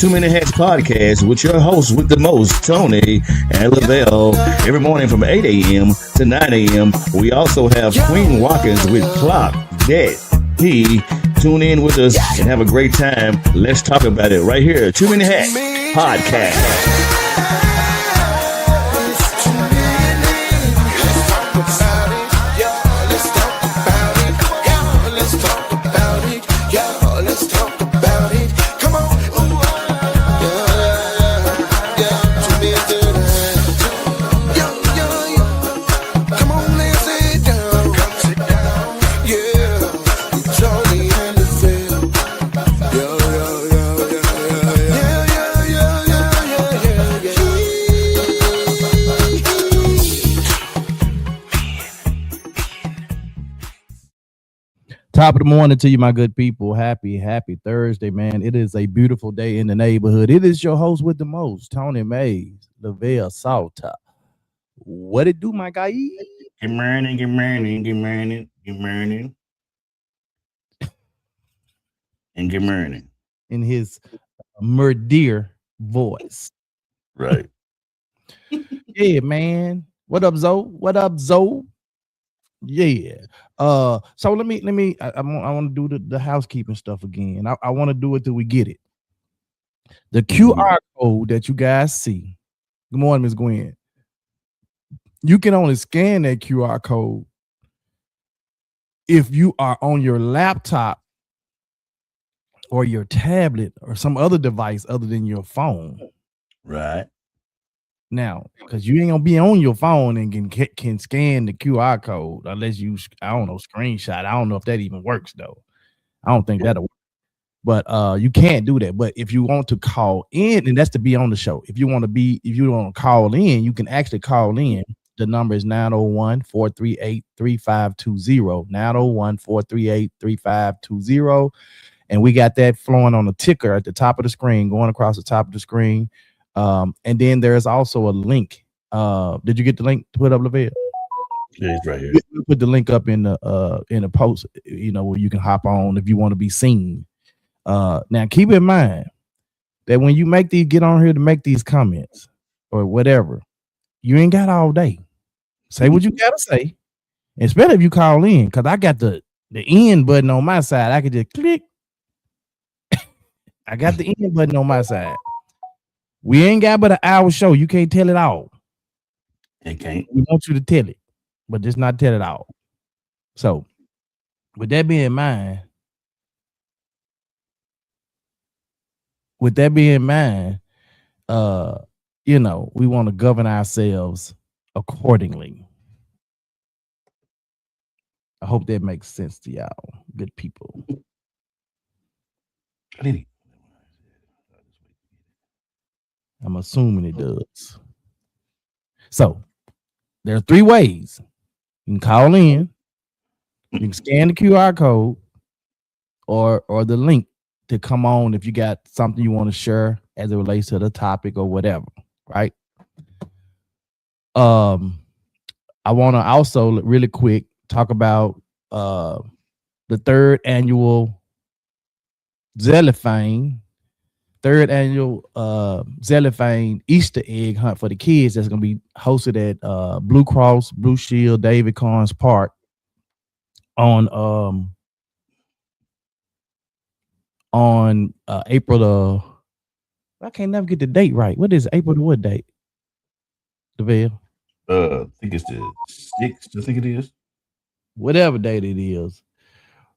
Too Many Hats podcast with your hosts with the most, Tony and Lavelle. Every morning from 8 a.m. to 9 a.m. We also have Queen Watkins with Clock That He. Tune in with us and have a great time. Let's talk about it right here. Too Many Hats podcast. Top of the morning to you, my good people. Happy Thursday, man. It is a beautiful day in the neighborhood. It is your host with the most, Tony Mays, Lavelle Salta. What it do, my guy? Good morning, good morning, good morning, good morning. And good morning. In his murder voice. Right. Yeah, man. What up, Zoe? What up, Zoe? Yeah. So let me I want to do the housekeeping stuff again. I want to do it till we get it. The QR code that you guys see. Good morning, Ms. Gwen. You can only scan that QR code if you are on your laptop or your tablet or some other device other than your phone. Right. Now, because you ain't gonna be on your phone and can scan the QR code unless you, I don't know, screenshot. I don't know if that even works though. I don't think that'll work. But you can't do that. But if you want to call in, and that's to be on the show. If you want to call in, you can actually call in. The number is 901-438-3520. 901-438-3520. And we got that flowing on the ticker at the top of the screen, going across the top of the screen. And then there's also a link. Did you get the link to put up, Lavelle? Yeah, it's right here. We'll put the link up in the post, where you can hop on if you want to be seen. Now keep in mind that when you get on here to make these comments or whatever, you ain't got all day. Say what you gotta say. Especially if you call in, because I got the end button on my side. I could just click. I got the end button on my side. We ain't got but an hour show. You can't tell it all. It can't. We want you to tell it, but just not tell it all. So, with that being in mind, we want to govern ourselves accordingly. I hope that makes sense to y'all, good people. I'm assuming it does. So there are three ways. You can call in, you can scan the QR code, or the link to come on if you got something you want to share as it relates to the topic or whatever, right? I want to also really quick talk about the third annual Zellophane Easter egg hunt for the kids that's going to be hosted at Blue Cross Blue Shield David Carnes Park on April the, I can't never get the date right. What is April the what date? DeVille? I think it's the 6th. I think it is. Whatever date it is.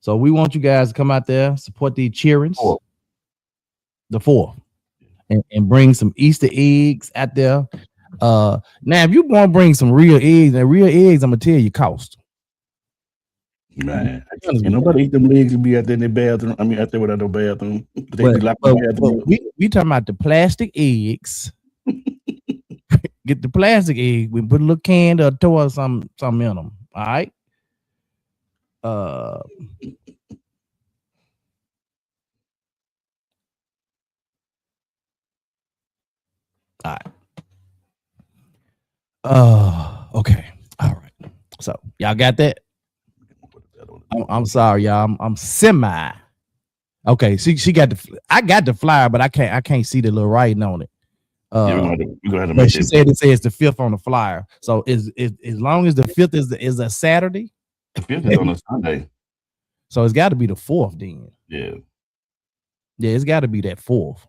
So we want you guys to come out there, support the cheerings. The 4th, and bring some Easter eggs out there. Now, if you want to bring some real eggs, I'm gonna tell you cost. Man, nobody eat them legs and be out there in the bathroom. I mean, out there without no bathroom. But we talking about the plastic eggs. Get the plastic egg. We put a little can or toy or something in them. All right. All right. Okay. All right. So y'all got that? I'm sorry, y'all. I'm semi Okay, she got the. I got the flyer, but I can't see the little writing on it. Yeah, we're gonna have to But make she that. said it says the 5th on the flyer. So is as long as the 5th is a Saturday, The 5th is on a Sunday. so it's got to be the 4th then. Yeah. Yeah, it's got to be that 4th.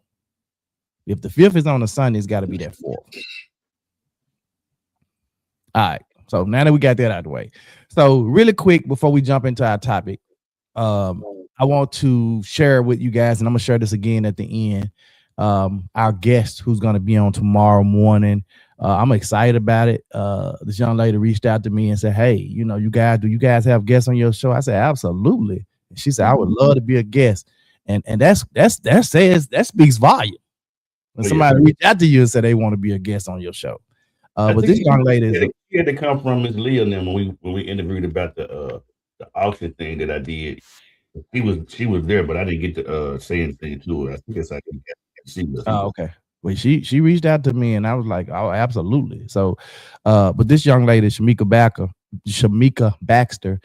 If the 5th is on a Sunday, it's got to be that 4th. All right. So now that we got that out of the way, so really quick before we jump into our topic, I want to share with you guys, and I'm gonna share this again at the end. Our guest who's gonna be on tomorrow morning. I'm excited about it. This young lady reached out to me and said, "Hey, you guys have guests on your show?" I said, "Absolutely." And she said, "I would love to be a guest," and that speaks volume. When somebody reach out to you and say they want to be a guest on your show. But this young lady had to come from Miss Leah and them when we interviewed about the auction thing that I did. She was there, but I didn't get to say anything to her. I think I can see her. Oh, okay. Well, she reached out to me and I was like, oh, absolutely. So, but this young lady, Shamika Baxter,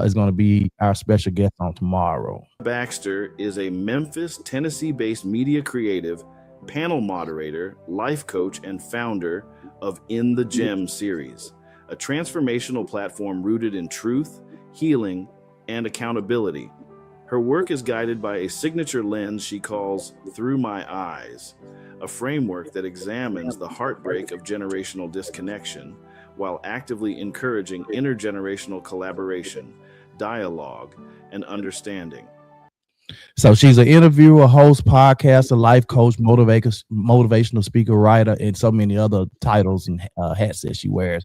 is going to be our special guest on tomorrow. Baxter is a Memphis, Tennessee-based media creative, panel moderator, life coach, and founder of In the Gem series, a transformational platform rooted in truth, healing, and accountability. Her work is guided by a signature lens she calls Through My Eyes, a framework that examines the heartbreak of generational disconnection while actively encouraging intergenerational collaboration, dialogue, and understanding. So she's an interviewer, host, podcaster, life coach, motivational speaker, writer, and so many other titles and hats that she wears.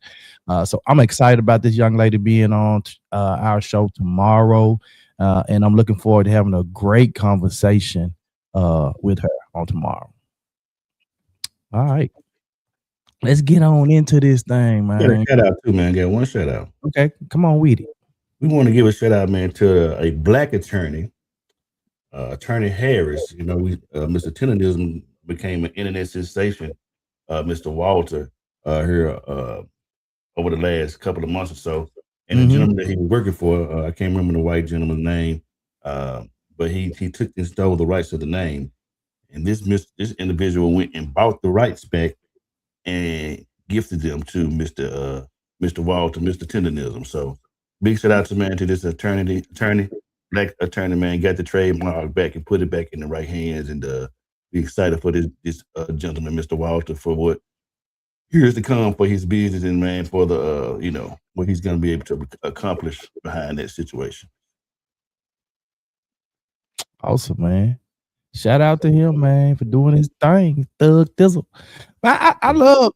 So I'm excited about this young lady being on our show tomorrow, and I'm looking forward to having a great conversation with her on tomorrow. All right, let's get on into this thing, man. Got a shout out too, man. Got one shout out. Okay, come on with it. We want to give a shout out, man, to a Black attorney. Attorney Harris, Mr. Tennism became an internet sensation. Mr. Walter here over the last couple of months or so, and the gentleman that he was working for, I can't remember the white gentleman's name, but he took and stole the rights to the name, and this individual went and bought the rights back and gifted them to Mr. Walter, Mr. Tennism. So big shout out to this attorney. Black attorney, man, got the trademark back and put it back in the right hands, and be excited for this gentleman, Mr. Walter, for what here's to come for his business and, man, for the what he's going to be able to accomplish behind that situation. Awesome, man. Shout out to him, man, for doing his thing. Thug Thizzle. I love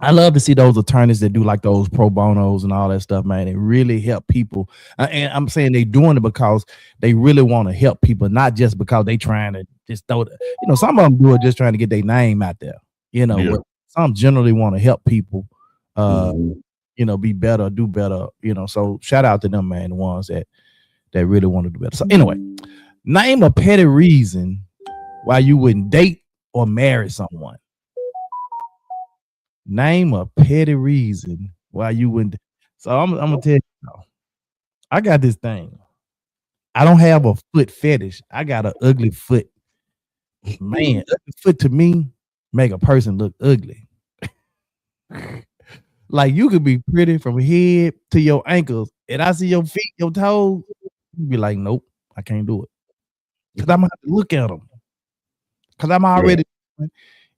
I love to see those attorneys that do like those pro bonos and all that stuff, man. It really help people. And I'm saying they doing it because they really want to help people, not just because they trying to just throw it. Some of them do it just trying to get their name out there, but some generally want to help people, be better, do better, so shout out to them, man, the ones that really want to do better. So anyway, name a petty reason why you wouldn't date or marry someone. Name a petty reason why you wouldn't. So I'm gonna tell you, I got this thing. I don't have a foot fetish. I got an ugly foot. Man, ugly foot to me make a person look ugly. Like you could be pretty from head to your ankles, and I see your feet, your toes, you be like, nope, I can't do it. Because I'm gonna have to look at them. Because I'm already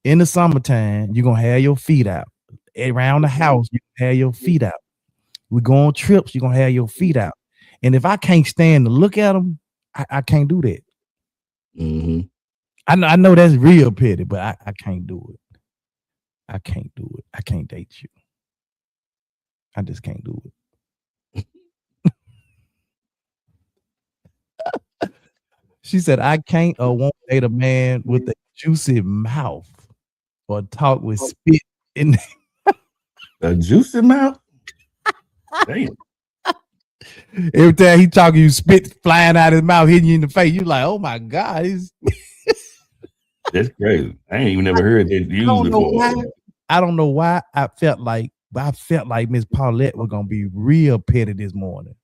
in the summertime, you're gonna have your feet out. Around the house, you have your feet out. We go on trips, you're gonna have your feet out. And if I can't stand to look at them, I can't do that. I know that's real petty, but I can't do it. I can't do it. I can't date you. I just can't do it. She said, I can't or won't date a man with a juicy mouth or talk with spit in a juicy mouth. Damn. Every time he talking, you spit flying out his mouth, hitting you in the face. You like, oh my God. That's crazy. I ain't even never heard that used before. I don't know why I felt like Miss Paulette was gonna be real petty this morning.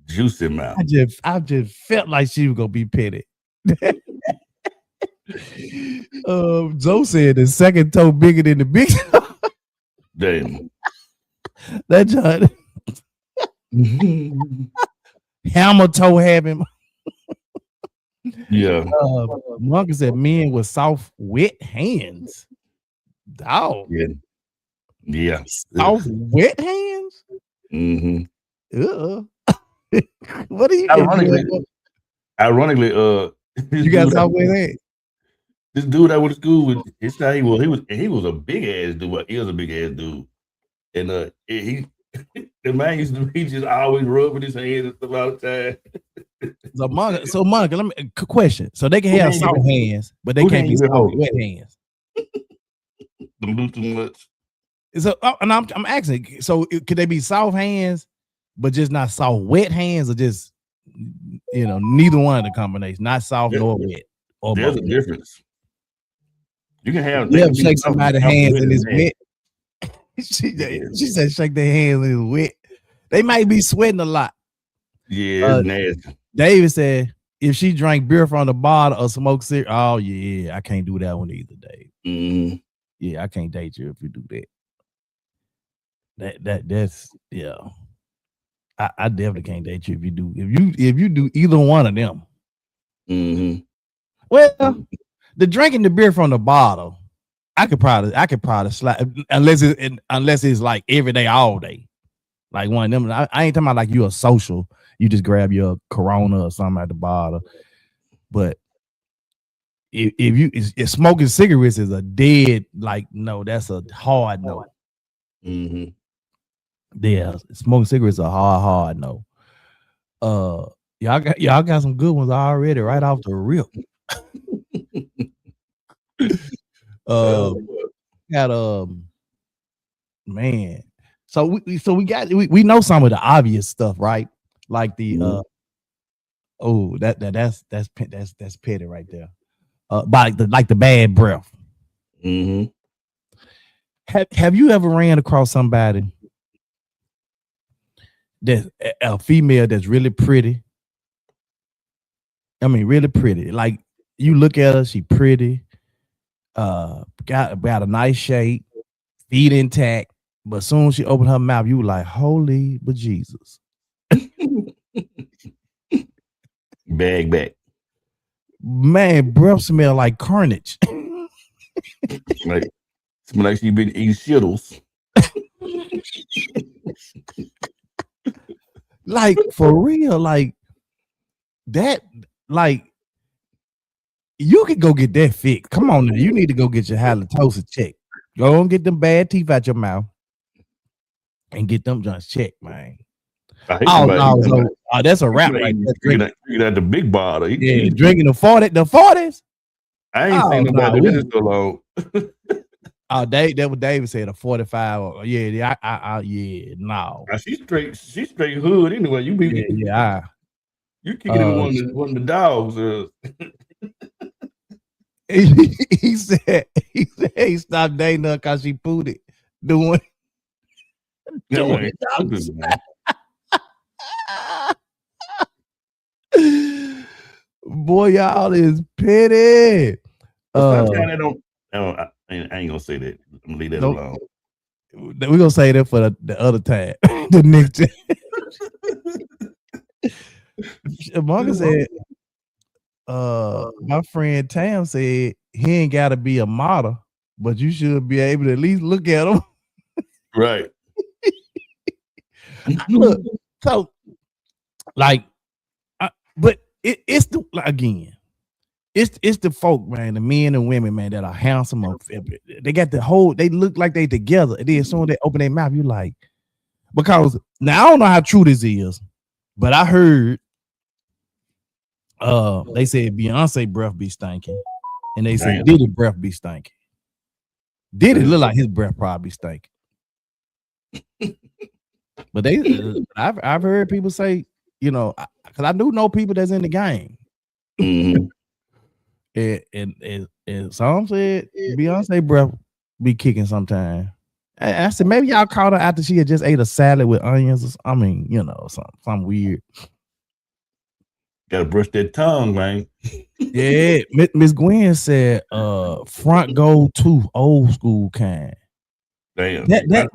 Juicy mouth. I just felt like she was gonna be petty. Joe said the second toe bigger than the big toe. Damn. That John hammer toe having. Yeah. Monka said men with soft, wet hands. Dog. Yeah. Yeah. Soft, wet hands? Mm-hmm. What are you Ironically, you got soft wet hands? This dude I went to school with, his how he was a big ass dude. He was a big ass dude. And he the man used to he just always rubbing his hands and stuff all the time. So Monica, let me question. So they can have soft hands, but they can't be soft wet hands. Them do too much. So and I'm asking, so could they be soft hands, but just not soft wet hands, or just neither one of the combinations, not soft nor wet? Or there's a difference. You can have shake somebody's hands and it's wet. She said shake their hands and it's wet. They might be sweating a lot. Yeah, it's nasty. David said if she drank beer from the bottle or smoked cigarette, oh yeah, I can't do that one either, Dave. Mm-hmm. Yeah, I can't date you if you do that. That's yeah. I definitely can't date you if you do either one of them. Mm-hmm. Well, the drinking the beer from the bottle, I could probably slap unless it's like every day, all day. Like one of them. I ain't talking about like you a social, you just grab your Corona or something at the bottle. But if smoking cigarettes is a dead, like no, that's a hard no. Mm-hmm. Yeah, smoking cigarettes a hard no. Y'all got some good ones already right off the rip. Man. So we know some of the obvious stuff, right? Like the that's petty right there. Like the bad breath. Mm-hmm. Have you ever ran across somebody that's a female that's really pretty? I mean, really pretty. Like you look at her, she pretty, got a nice shape, feet intact, but soon as she opened her mouth, you were like, holy but Jesus. Bag back. Man, breath smell like carnage. Smell like she been eating shittles. Like for real, like that, like you could go get that fixed. Come on now, you need to go get your halitosis checked. Go and get them bad teeth out your mouth and get them joints checked, man. That's a wrap right there. Drinking at the big bottle. Yeah, drinking the 40s. I ain't seen nobody do this so long. That what David said, a 45. No. She's straight hood anyway. You be you kicking in one of the dogs. He said he stopped dating her because she pooted. Doing Boy, y'all is petty. I ain't gonna say that. I'm gonna leave that alone. We're gonna say that for the other time. The next time. Monka said, my friend Tam said he ain't gotta be a model, but you should be able to at least look at him. Right. Look, so like, but it's the again. It's the folk, man, the men and women, man, that are handsome. They got they look like they together. And then as soon as they open their mouth, you like, because now I don't know how true this is, but I heard they said Beyonce breath be stinking, and they said Diddy breath be stinking. Diddy look like his breath probably stinking. But I've heard people say, because I do know people that's in the game. Mm-hmm. And some said Beyonce breath be kicking sometime. I said maybe y'all caught her after she had just ate a salad with onions. Something weird. Gotta brush that tongue, man. Yeah, Miss Gwen said, front go to old school kind. Damn. That's not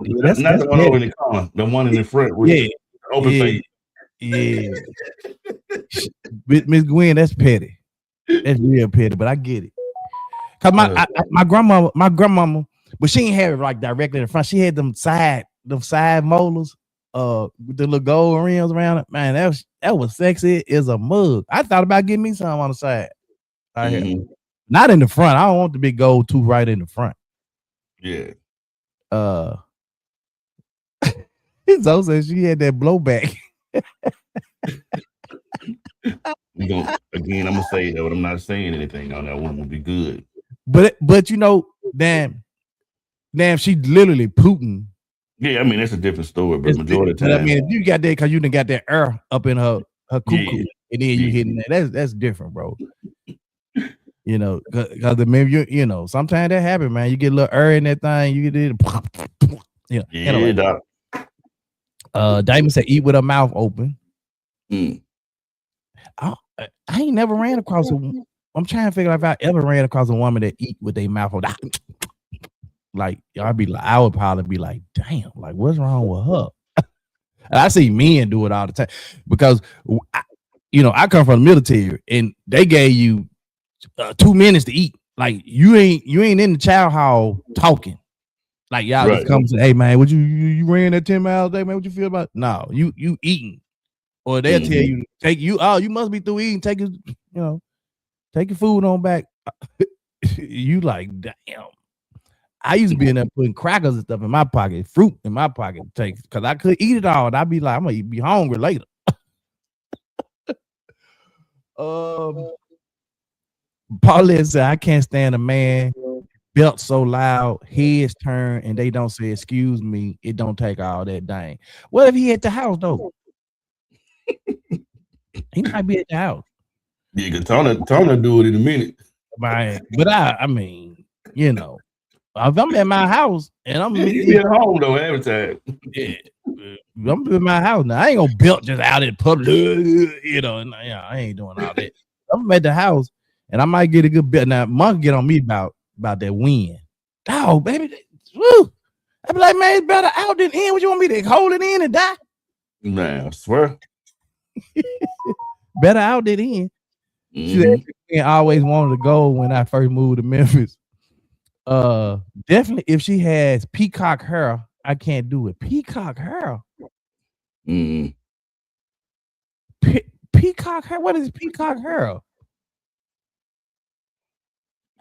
the one over in the corner, the one in the front with the open face. Yeah. Miss Gwen, that's petty. That's real petty, but I get it. Cause my grandmama, but she ain't have it like directly in the front. She had them side molars, with the little gold rims around it. Man, that was sexy as a mug. I thought about getting me some on the side. Not in the front. I don't want the big gold tooth right in the front. Yeah. Zoe said she had that blowback. Again, I'm gonna say that, but I'm not saying anything on that one. Will be good. But you know, damn, she literally Putin. Yeah, I mean that's a different story, but majority of the time. I mean, if you got that because you done got that air up in her cuckoo, and then you hitting that. That's different, bro. You know, because maybe you know, sometimes that happen, man. You get a little air in that thing, you get it. Yeah. Anyway, Diamond said, "Eat with her mouth open." I ain't never ran across I'm trying to figure out if I ever ran across a woman that eat with their mouth open. Like, I would probably be like, damn, like what's wrong with her? I see men do it all the time because I come from the military and they gave you 2 minutes to eat. Like you ain't in the chow hall talking. Like y'all just come and say, hey man, what you ran that 10 miles a day, man? What you feel about it? No, you eating. Or they'll tell you, you must be through eating, take your food on back. You like, damn. I used to be in there putting crackers and stuff in my pocket, fruit in my pocket, because I could eat it all. And I'd be like, I'm gonna be hungry later. Paulette said, I can't stand a man belt so loud, heads turn, and they don't say excuse me. It don't take all that dang. What if he at the house though? He might be at the house. Yeah, because Tona do it in a minute. But I mean, if I'm at my house and I'm at home though every time. Yeah, I'm in my house now. I ain't gonna belt just out in public, I ain't doing all that. I'm at the house and I might get a good belt. Now, Monk get on me about that win. Oh, baby, woo! I be like, man, it's better out than in. What you want me to hold it in and die? Man, I swear. Better out than in. She always wanted to go when I first moved to Memphis. Definitely if she has peacock hair, I can't do it. Peacock hair. Peacock hair. What is peacock hair?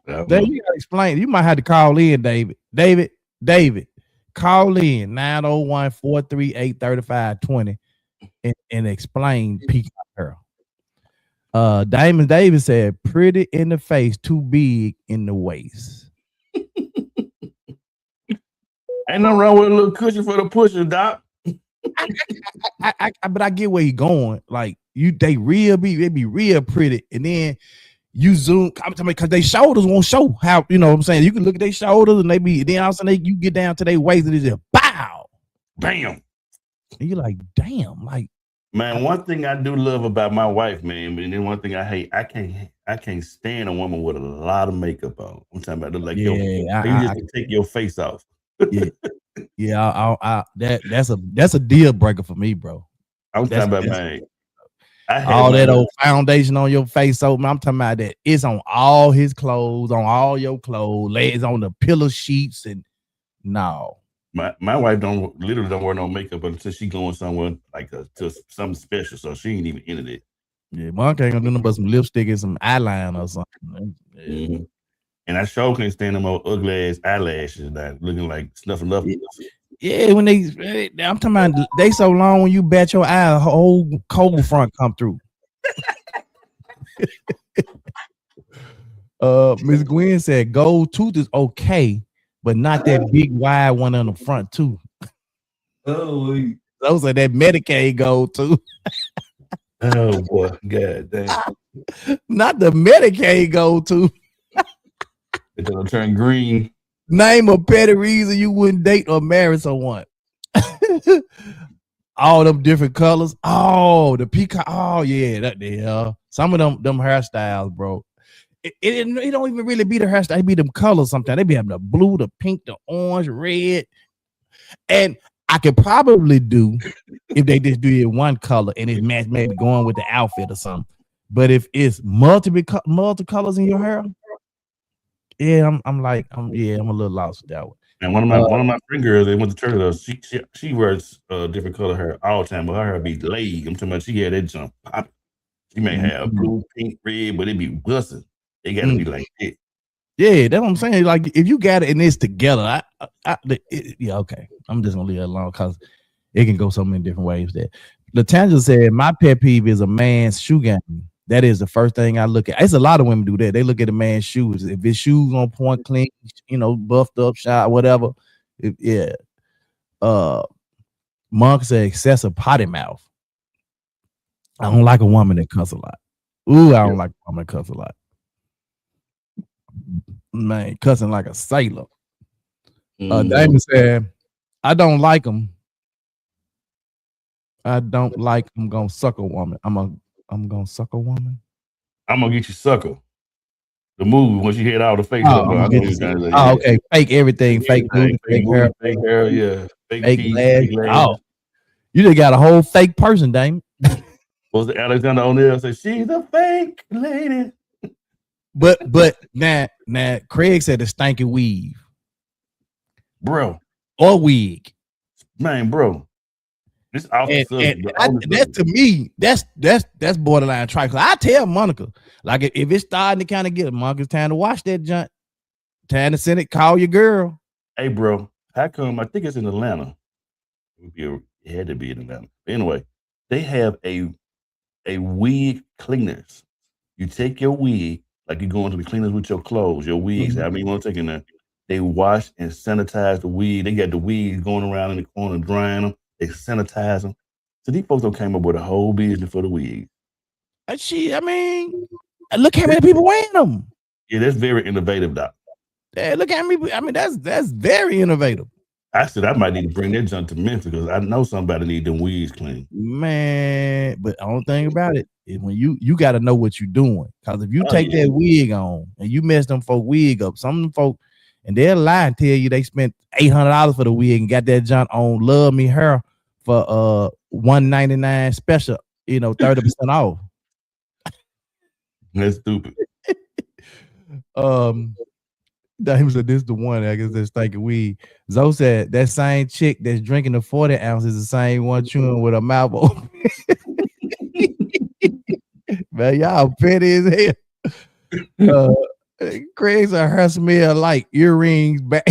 Dave, you gotta explain. You might have to call in, David. David, call in 901-438-3520 and explain peacock hair. Diamond Davis said, pretty in the face, too big in the waist. Ain't nothing wrong with a little cushion for the pusher, Doc. But I get where he going. Like they be real pretty, and then you zoom. I'm talking because their shoulders won't show how what I'm saying. You can look at their shoulders and then all of a sudden you get down to their waist and it's just bow, bam, and you're like, damn, like. Man, one thing I do love about my wife, man, but then one thing I hate, I can't stand a woman with a lot of makeup on. I'm talking about you just take your face off. That's a deal breaker for me, bro. I'm talking about, man. All that old foundation on your face, so I'm talking about that. It's on all his clothes, on all your clothes, legs on the pillow sheets, and no. My wife literally don't wear no makeup until she going somewhere to something special, so she ain't even into it. Yeah, Monk ain't gonna do nothing but some lipstick and some eyeliner or something. Yeah. And I sure can't stand them old ugly ass eyelashes that looking like Snuffleupagus. Yeah, when I'm talking about they so long when you bat your eye, a whole cold front come through. Miss Gwen said gold tooth is okay, but not that big wide one on the front too. Oh, those are that Medicaid gold tooth. Oh boy, god damn! Not the Medicaid gold tooth. It'll turn green. Name a petty reason you wouldn't date or marry someone. All them different colors. Oh, the peacock. Oh yeah, that the hell. Some of them hairstyles, bro. It don't even really be the hairstyle. It be them colors sometimes. They be having the blue, the pink, the orange, red. And I could probably do if they just do it one color and it match maybe going with the outfit or something. But if it's multiple colors in your hair, yeah, I'm a little lost with that one. And one of my friend girls, they went to church. She wears different color hair all the time, but her hair be laid. I'm talking about she had that jump pop. She may have blue, pink, red, but it be busting. They gotta be like it. Yeah, that's what I'm saying. Like if you got it and it's together, okay. I'm just gonna leave it alone because it can go so many different ways. There, Latanja said, "My pet peeve is a man's shoe game. That is the first thing I look at. It's a lot of women do that. They look at a man's shoes. If his shoes on point, clean, buffed up, shot, whatever. Monk said excessive potty mouth. I don't like a woman that cuss a lot. Ooh, I don't like a woman that cuss a lot. Man, cussing like a sailor. Damon said, I don't like them. I don't like I'm gonna suck a woman. I'm gonna suck a woman. I'm gonna get you sucker. The movie when she hit all the face. Okay. Fake everything, fake hair, fake hair, yeah. Fake legs. Oh, you just got a whole fake person, Damon. Was it Alexander O'Neal said she's a fake lady? But now Craig said the stanky weave, bro, or wig, man, bro. This that to me, that's borderline try. Cause I tell Monica, like if it's starting to kind of get Monica's time to watch that junk, time to send it. Call your girl. Hey, bro, how come? I think it's in Atlanta. It had to be in Atlanta. Anyway, they have a wig cleaners. You take your wig. Like you go into the cleaners with your clothes, your wigs, however you want to take in there. They wash and sanitize the wig. They got the wigs going around in the corner, drying them. They sanitize them. So these folks came up with a whole business for the wigs. Look how many people wearing them. Yeah, that's very innovative, Doc. Yeah, look at me. That's very innovative. I said I might need to bring that junk to Memphis because I know somebody need them wigs clean. Man, but the only thing about it is when you got to know what you're doing. Because if you take that wig on and you mess them folk wig up, some of them folk, and they'll lie and tell you they spent $800 for the wig and got that junk on Love Me Hair for $199 special, 30% off. That's stupid. Dame said this is the one I guess that's thinking weed. Zoe said that same chick that's drinking the 40 ounces is the same one chewing with a mouth open. Man, y'all petty as hell. Craig said her smell like earrings back.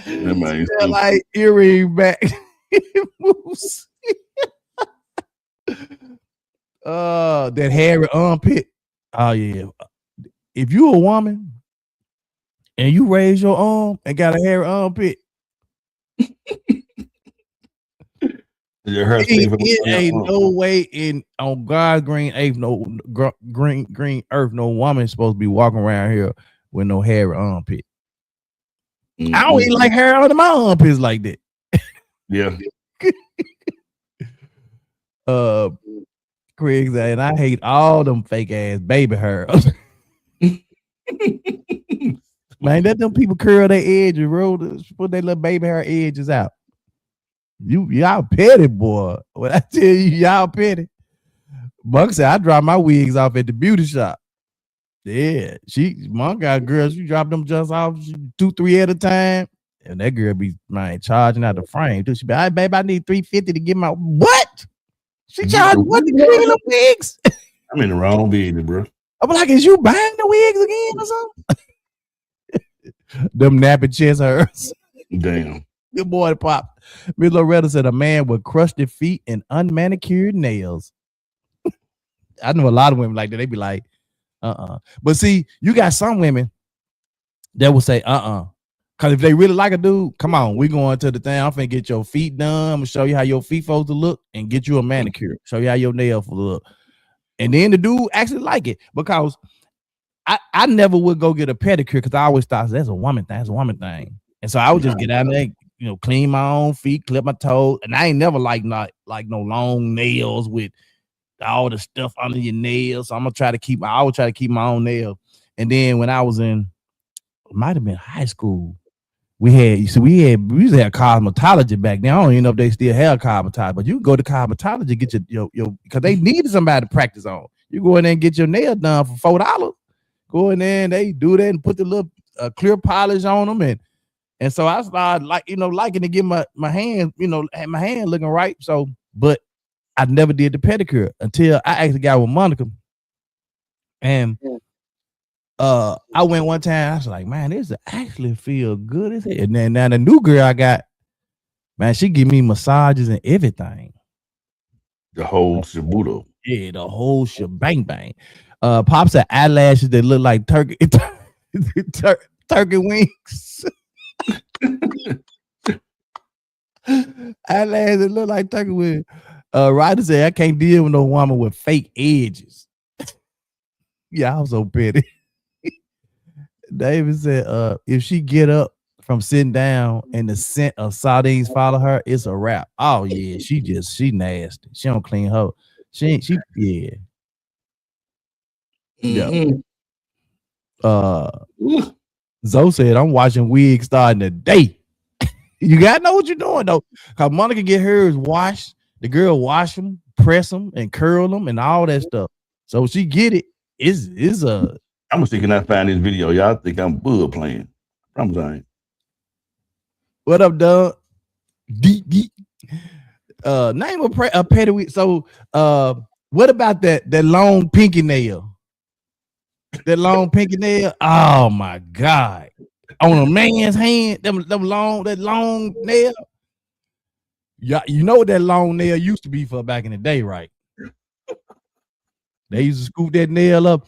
Smell like earring back. That hairy armpit. Oh yeah. If you a woman and you raise your arm and got a hairy armpit, it ain't no way on God's green earth, green earth, no woman is supposed to be walking around here with no hairy armpit. I don't even like hair under my armpits like that. Yeah. Craig said, and I hate all them fake ass baby hairs. Man, let them people curl their edges, put their little baby hair edges out. Y'all petty, boy. When I tell you, y'all petty. Monk said, I drop my wigs off at the beauty shop. Yeah, Monk got girls, she drop them just off 2-3 at a time. And that girl be charging out the frame. She be, babe, I need $350 to get my what? She charged what to clean the wigs? I'm in the wrong business, bro. I'm like, is you buying the wigs again or something? Them nappy chest hurts. Damn. Good boy, Pop. Miss Loretta said a man with crusted feet and unmanicured nails. I know a lot of women like that. They be like, But see, you got some women that will say, Because if they really like a dude, come on, we going to the thing. I'm finna get your feet done. I'm gonna show you how your feet supposed to look and get you a manicure. Show you how your nails look. And then the dude actually like it because I never would go get a pedicure because I always thought that's a woman thing. That's a woman thing. And so I would just get out there, clean my own feet, clip my toes, and I ain't never like no long nails with all the stuff under your nails. So I would try to keep my own nails. And then when I was in, it might have been high school, we used to have cosmetology back then. I don't even know if they still have cosmetology, but you can go to cosmetology, get your because they needed somebody to practice on. You go in there and get your nail done for $4. Go in there and they do that and put the little clear polish on them, and so I started liking to get my hand, had my hand looking right. So, but I never did the pedicure until I actually got with Monica, and I went one time. I was like, man, this actually feel good as hell. And then now the new girl I got, man, she give me massages and everything. The whole shabudo. Yeah, the whole shebang bang. Pops had eyelashes that look like turkey wings. Eyelashes that look like turkey wings. Ryder said, I can't deal with no woman with fake edges. Yeah, I was so petty. David said, if she get up from sitting down and the scent of sardines follow her, it's a wrap. Oh yeah, she nasty. She don't clean her. She yeah. Zoe said, I'm watching wigs starting today. You gotta know what you're doing though. Cause Monica get hers washed. The girl wash them, press them, and curl them, and all that stuff. So she get it. Is a. I'm gonna see can I find this video. Y'all think I'm bull playing. I'm saying. What up, Doug? Deep. Name a petty week. So what about that long pinky nail? That long pinky nail. Oh my God. On a man's hand, that long nail. Yeah, you know what that long nail used to be for back in the day, right? They used to scoop that nail up.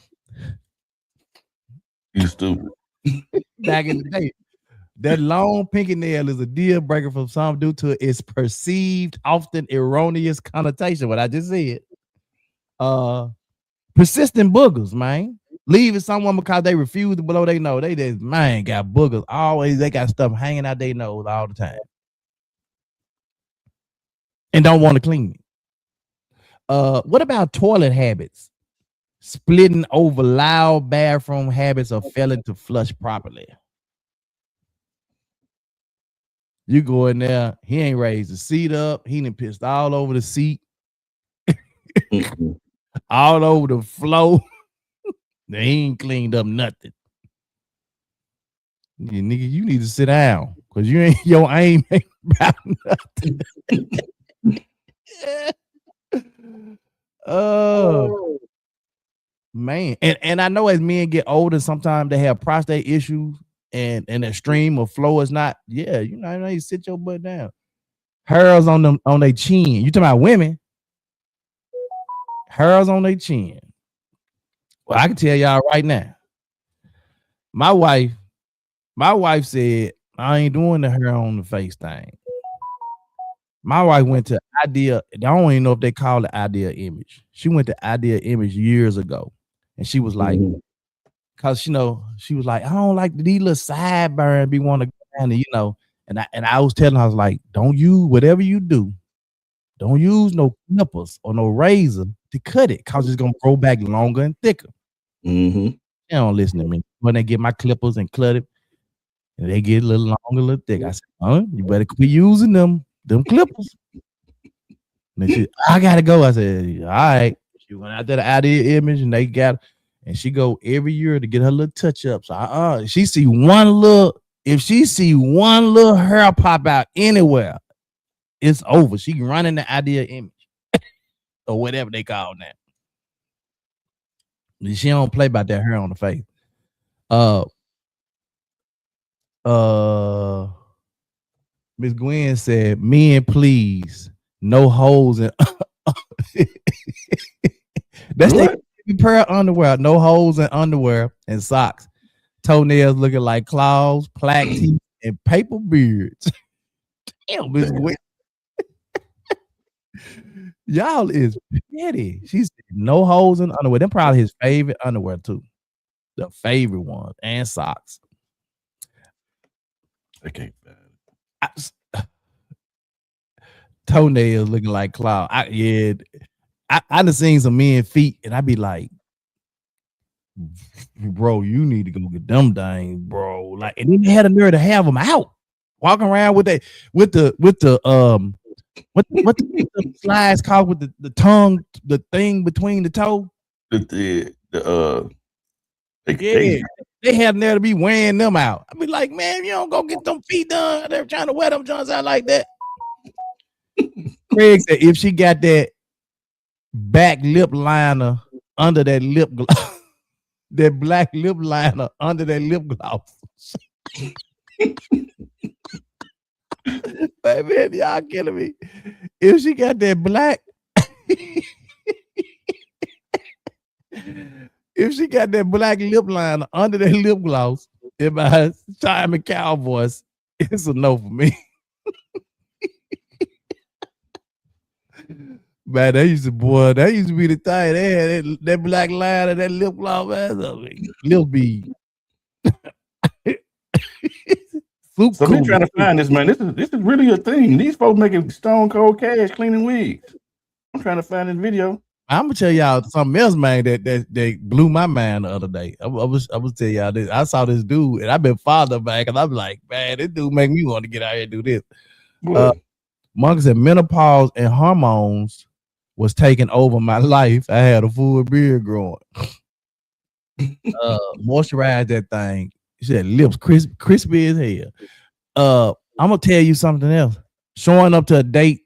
You stupid. Back in the day. That long pinky nail is a deal breaker for some due to its perceived, often erroneous connotation. What I just said. Persistent boogers, man. Leaving someone because they refuse to blow their nose. They just, man, got boogers. Always, they got stuff hanging out their nose all the time. And don't want to clean it. What about toilet habits? Splitting over loud bathroom habits or failing to flush properly. You go in there, he ain't raised the seat up. He done pissed all over the seat. All over the floor. They ain't cleaned up nothing. Yeah, nigga, you need to sit down because your aim ain't about nothing. Oh man. And I know as men get older, sometimes they have prostate issues and the stream of flow is not, you sit your butt down. Hairs on their chin. You talking about women? Hairs on their chin. Well, I can tell y'all right now. My wife said, I ain't doing the hair on the face thing. My wife went to Idea. I don't even know if they call it Idea Image. She went to Idea Image years ago. And she was like, because she was like, I don't like these little sideburns be want to go down and and I was telling her, I was like, don't use whatever you do. Don't use no clippers or no razor to cut it because it's gonna grow back longer and thicker. Mm-hmm. They don't listen to me. When they get my clippers and cut it, and they get a little longer, a little thicker. I said, you better quit using them clippers. And she, I gotta go. I said, all right. She went out to the Idea Image and they got, and she go every year to get her little touch ups. If she see one little hair pop out anywhere, it's over. She can run in the Idea Image or whatever they call that. She don't play about that hair on the face. Miss Gwen said, men, please, no holes in that's the pair of underwear, no holes in underwear and socks. Toenails looking like claws, plaque teeth, and paper beards. Damn, Miss Gwen. Y'all is petty. She said no holes in underwear. Them probably his favorite underwear too. The favorite one and socks. Okay. toenails looking like cloud. I done seen some men feet, and I be like, bro, you need to go get them things, bro. Like, and then they had a nerve to have them out, walking around with the what the slides called with the tongue, the thing between the toe. They had there to be wearing them out. I be like, man, you don't go get them feet done. They're trying to wear them Johns out like that. Craig said if she got that back lip liner under that lip gloss, that black lip liner under that lip gloss. Baby, y'all killing me. If she got that black, if she got that black lip liner under that lip gloss, in my time and Cowboys, it's a no for me. Man, that used to be the thing. They had that black line and that lip gloss, man. Lil B. So they're trying to find this, man. This is really a thing. These folks making stone cold cash cleaning wigs. I'm trying to find this video. I'm gonna tell y'all something else, man, that blew my mind the other day. I was tell y'all this. I saw this dude, and I've been following back, and I'm like, man, this dude make me want to get out here and do this. Monk said menopause and hormones was taking over my life. I had a full beard growing. Moisturize that thing. She said lips crispy as hell. I'm gonna tell you something else. Showing up to a date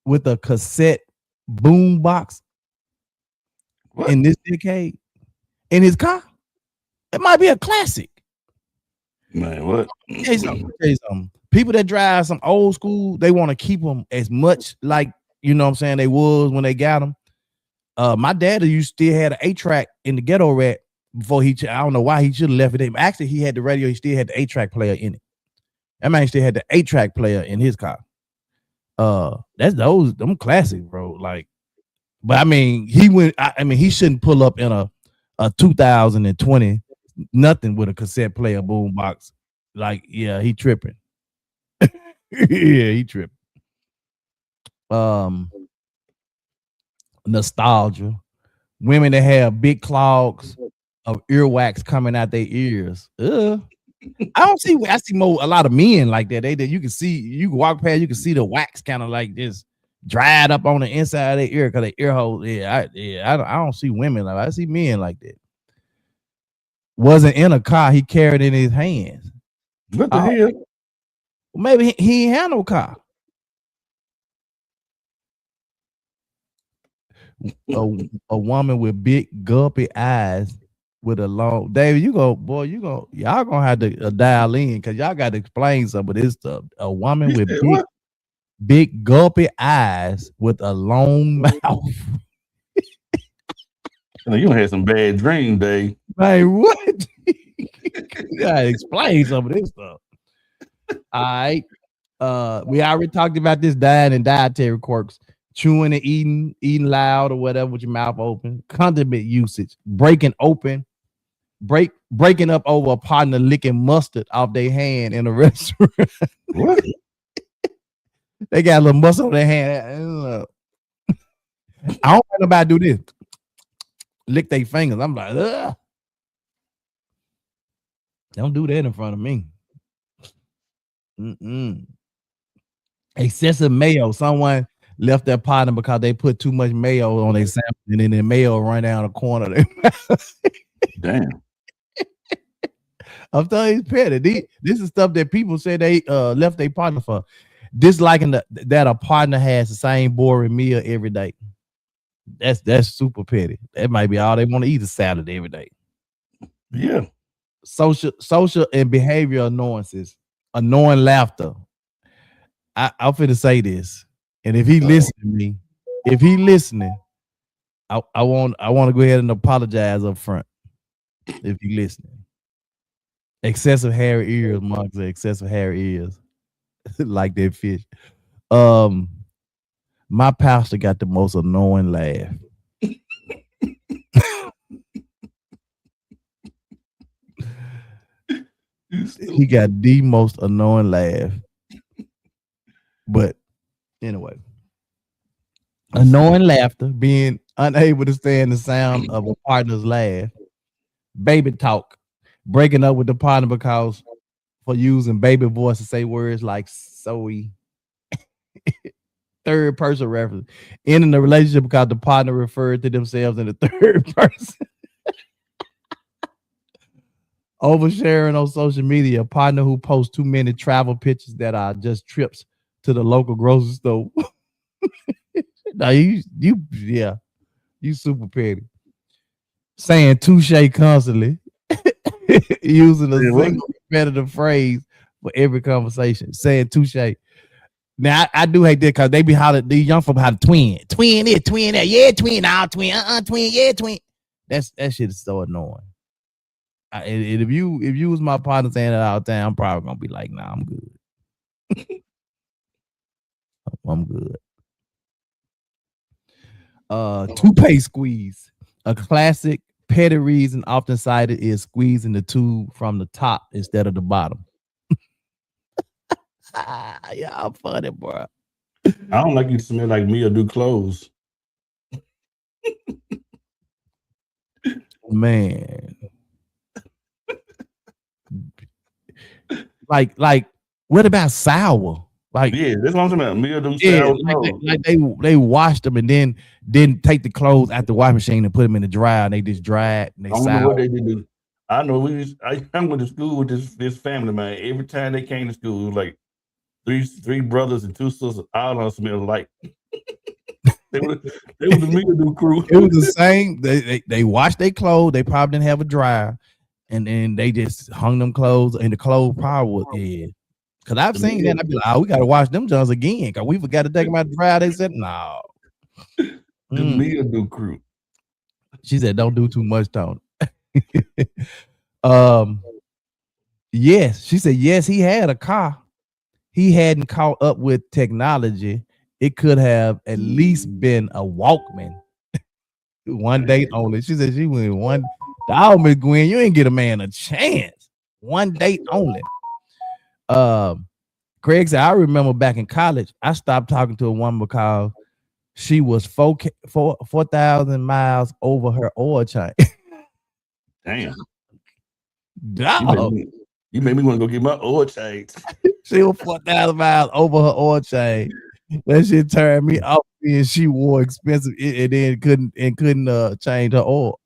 with a cassette boom box in this decade in his car, it might be a classic. Man, what? Tell you something. People that drive some old school, they want to keep them as much like, you know what I'm saying, they was when they got them. My daddy still had an 8-track in the Ghetto Rat before I don't know why he should have left it in. Actually, he had the radio, he still had the 8-track player in it. That man still had the 8-track player in his car. That's them classics, bro. Like, but I mean, he shouldn't pull up in a 2020 nothing with a cassette player boom box. Like, yeah, he tripping. Yeah, he tripping. Nostalgia. Women that have big clogs of earwax coming out their ears. I see a lot of men like that. You can walk past, you can see the wax kind of like this dried up on the inside of their ear because their ear hole. I don't see women like that. I see men like that. Wasn't in a car, he carried it in his hands. What the hell? Maybe he ain't had no car. A woman with big gulpy eyes with a long David, y'all gonna have to dial in because y'all got to explain some of this stuff. A woman with big gulpy eyes with a long mouth. You had some bad dreams, Dave. Like what? You gotta explain some of this stuff. All right. We already talked about this diet and dietary quirks. Chewing and eating loud or whatever with your mouth open. Condiment usage. Breaking up over a partner licking mustard off their hand in a restaurant. What? They got a little mustard on their hand. I don't want nobody do this. Lick their fingers. I'm like, ugh. Don't do that in front of me. Excessive mayo. Someone left their partner because they put too much mayo on their sandwich, and then the mayo run down the corner. Damn. I'm telling you, it's petty. This is stuff that people say they left their partner for. Disliking that a partner has the same boring meal every day. That's super petty. That might be all they want to eat is salad every day. Yeah. Social and behavioral annoyances. Annoying laughter. I'm finna say this. And if he listening, I want to go ahead and apologize up front. If he listening. Excessive hairy ears, Mark said excessive hairy ears. Like that fish. My pastor got the most annoying laugh. He got the most annoying laugh. But Anyway, annoying laughter, being unable to stand the sound of a partner's laugh, baby talk, breaking up with the partner because for using baby voice to say words like "soy," third person reference, ending the relationship because the partner referred to themselves in the third person. Oversharing on social media, a partner who posts too many travel pictures that are just trips to the local grocery store. Now you super petty. Saying touche constantly, using a single repetitive phrase for every conversation. Saying touche. Now I do hate that because they be hollering, these young folks holler twin it, twin that, yeah, twin, twin, yeah, twin. That shit is so annoying. And if you was my partner saying that all the time, I'm probably gonna be like, nah, I'm good. I'm good. Toothpaste squeeze. A classic petty reason often cited is squeezing the tube from the top instead of the bottom. Y'all funny, bro. I don't like you to smell like me or do clothes. Man. Like what about sour? Like, yeah, that's what I'm talking about. Me or do sour clothes. Like they washed them and then didn't take the clothes out the washing machine and put them in the dryer and they just dried and they I don't sour. know what they did. I know I went to school with this family, man. Every time they came to school, it was like three brothers and two sisters, all of them smelled alike. They were the Meadow crew. It was the same. They washed their clothes. They probably didn't have a dryer, and then they just hung them clothes, and the clothes probably was dead. Cause I've seen that. I'd be like, oh, we gotta wash them Johns again. Cause we forgot to take them out the dryer. They said, no. The Meadow crew. She said, don't do too much, Tony. Yes, she said, yes, he had a car. He hadn't caught up with technology. It could have at least been a Walkman. One date only. She said she went one. Dog, Miss Gwen, you ain't get a man a chance. One date only. Craig said, I remember back in college, I stopped talking to a woman because she was 4,000 miles over her oil change. Damn. Dog. You made me want to go get my oil changed. She was 4,000 miles over her oil change. That shit turned me off, and she wore expensive and then couldn't change her oil.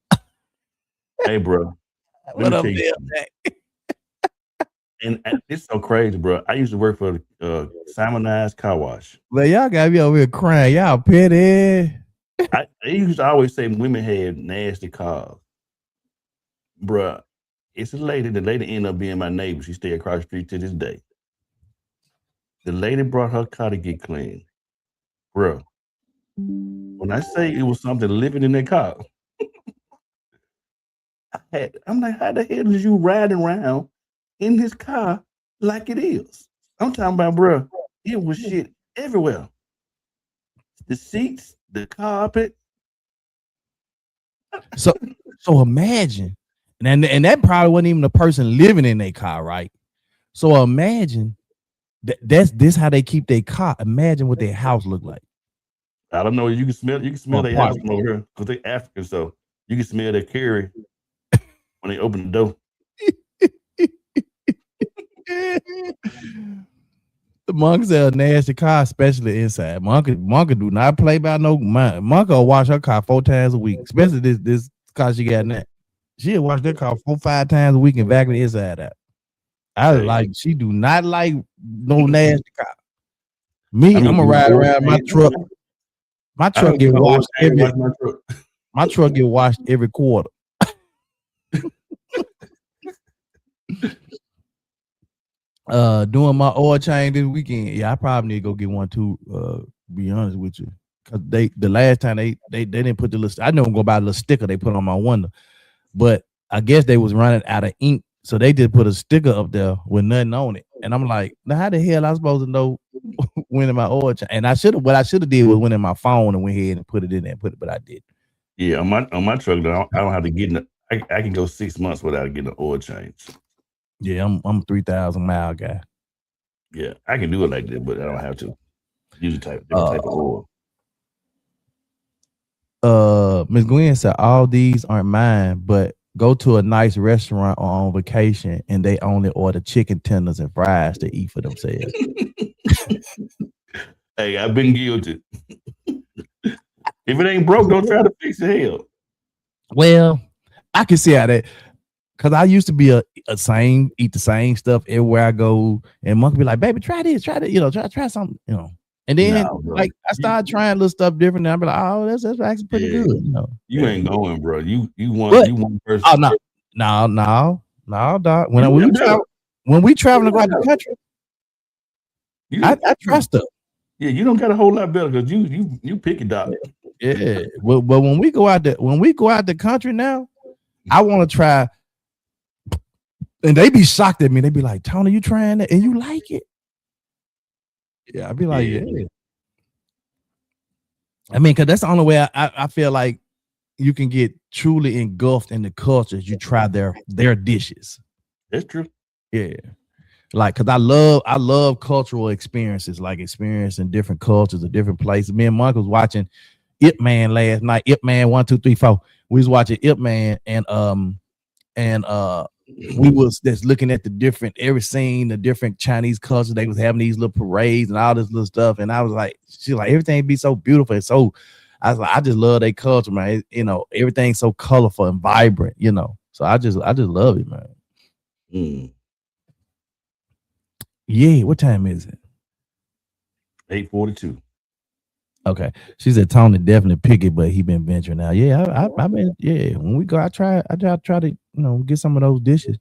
Hey, bro. What up, and it's so crazy, bro. I used to work for Simonized Car Wash. But y'all got me over here crying. Y'all petty. They used to always say women had nasty cars. Bruh, it's a lady. The lady ended up being my neighbor. She stayed across the street to this day. The lady brought her car to get cleaned. Bruh, when I say it was something living in that car, I'm like, how the hell is you riding around in this car like it is? I'm talking about, bruh, it was shit everywhere. The seats, the carpet. So imagine, and that probably wasn't even the person living in their car, right? So imagine this how they keep their car. Imagine what their house look like. I don't know. You can smell their house from over here because they're African, so you can smell their curry when they open the door. The Monk said a nasty car, especially inside. Monk do not play by no mind. Monk will wash her car 4 times a week, especially this car she got now. She'll wash that car 4-5 times a week and vacuum the inside out. She do not like no nasty car. Me, I'm gonna ride around my truck. My truck get washed my truck get washed every quarter. Doing my oil change this weekend. Yeah, I probably need to go get one too. Be honest with you, because the last time they didn't put the list. I never go buy a little sticker they put on my window, but I guess they was running out of ink, so they just put a sticker up there with nothing on it. And I'm like, now how the hell I supposed to know when in my oil change? And what I should have did was went in my phone and went ahead and put it in there, but I did. Yeah, on my truck, I don't have to get I can go 6 months without getting an oil change. Yeah, I'm a 3,000 mile guy. Yeah, I can do it like that, but I don't have to. Use a different type of oil. Miss Gwen said all these aren't mine, but go to a nice restaurant or on vacation and they only order chicken tenders and fries to eat for themselves. Hey, I've been guilty. If it ain't broke, don't try to fix it. Hell. Well, I can see how that, because I used to be a eat the same stuff everywhere I go, and Monk be like, "Baby, try this, try that, try something, And then I started trying little stuff different, and I be like, "Oh, that's actually pretty good." You ain't going, bro. You one person. Oh no, dog. When we traveling across the country, I try stuff. Yeah, you don't got a whole lot better because you pick it up. Yeah, but when we go out the country now, I want to try, and they be shocked at me. They be like, "Tony, you trying that and you like it?" Yeah, I'd be like, yeah. I mean, because that's the only way I feel like you can get truly engulfed in the cultures. You try their dishes. That's true. Yeah. Like, cause I love cultural experiences, like experiencing different cultures of different places. Me and Monk was watching Ip Man last night. Ip Man 1, 2, 3, 4. We was watching Ip Man, and we was just looking at every scene, the different Chinese culture. They was having these little parades and all this little stuff, and I was like, she's like, everything be so beautiful. And so I was like, I just love their culture, man. Everything's so colorful and vibrant. So I just love it, man. Yeah, what time is it? 8:42. Okay. She said Tony definitely pick it, but he been venturing out. Yeah, I mean, yeah. When we go, I try to, get some of those dishes.